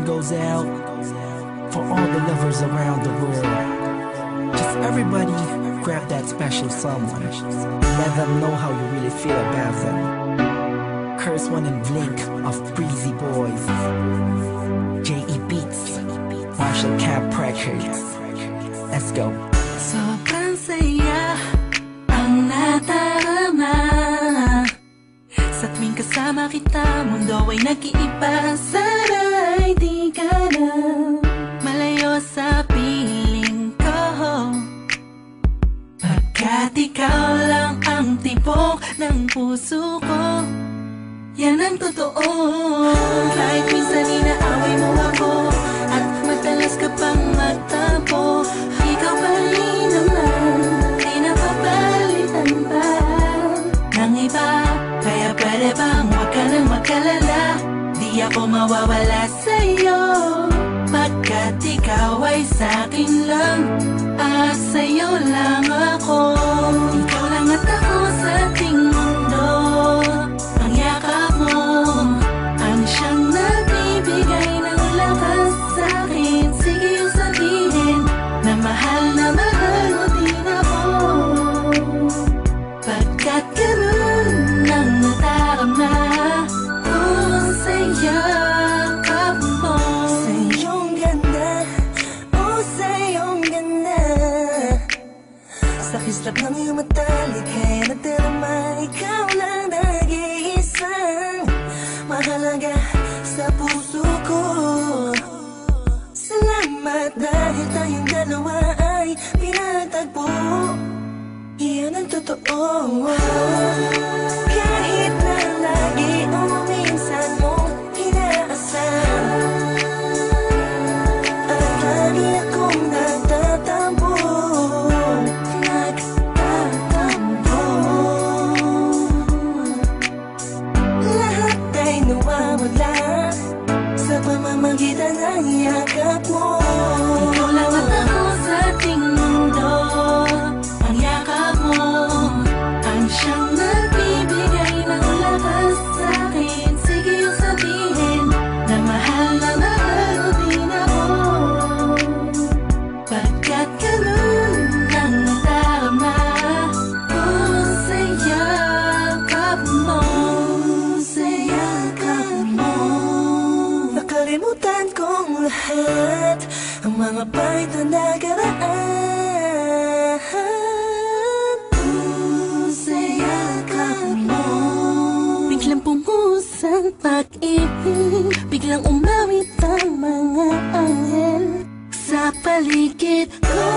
goes out for all the lovers around the world. Just everybody grab that special someone. Let them know how you really feel about them. Curse One and Blink of Breezy Boys. J.E. Beats, Marshall Camp Records. Let's go. Sobrang saya ang nadarama sa tuwing kasama kita. Mundo ay nag-iiba. Sana'y di ka na malayo sa piling ko, pagkat ikaw lang ang tibok ng puso ko. Yan ang totoo. Kahit minsan inaaway mo ako at madalas ka pang magtampo, ikaw pa rin naman, di napapalitan pa ng iba. Kaya pwede bang huwag ka nang mag-alala, di ako mawawala sa'yo, pagkat ikaw ay sa'kin lang at sa'yo lang ako. Ikaw lang at ako sa ating mundo. Ang yakap mo ang siyang nagbibigay ng lakas sa'kin. Sige yung sabihin na mahal mo din ako, pagkat ganun ang nadarama ko sa yakap mo. Sa iyong ganda, oh sa iyong ganda, sa kislap ng iyong mata, likha'y nadarama. Ikaw lang nag-iisang mahalaga sa puso ko. Salamat dahil tayong dalawa ay pinatagpo. Iyan ang totoo. Kahit na lagi o minsan mong inaasam, at lagi akong nagtatampo. Lahat ay nawawala sa pamamagitan ng yakap mo. Ikaw lang at ako sa ating mundo. Ang yakap mo ang siyang nagbibigay ng lakas sa'kin. Sige yung sabihin na mahal mo din ako, pagkat ganun ang nadarama ko sa yakap mo. Sa yakap mo, nakalimutan kong lahat ang mga pahit na nakaraan. Sa yakap mo, biglang pumuhos ang pag-ibig, biglang umawit ang mga anghel sa paligid ko.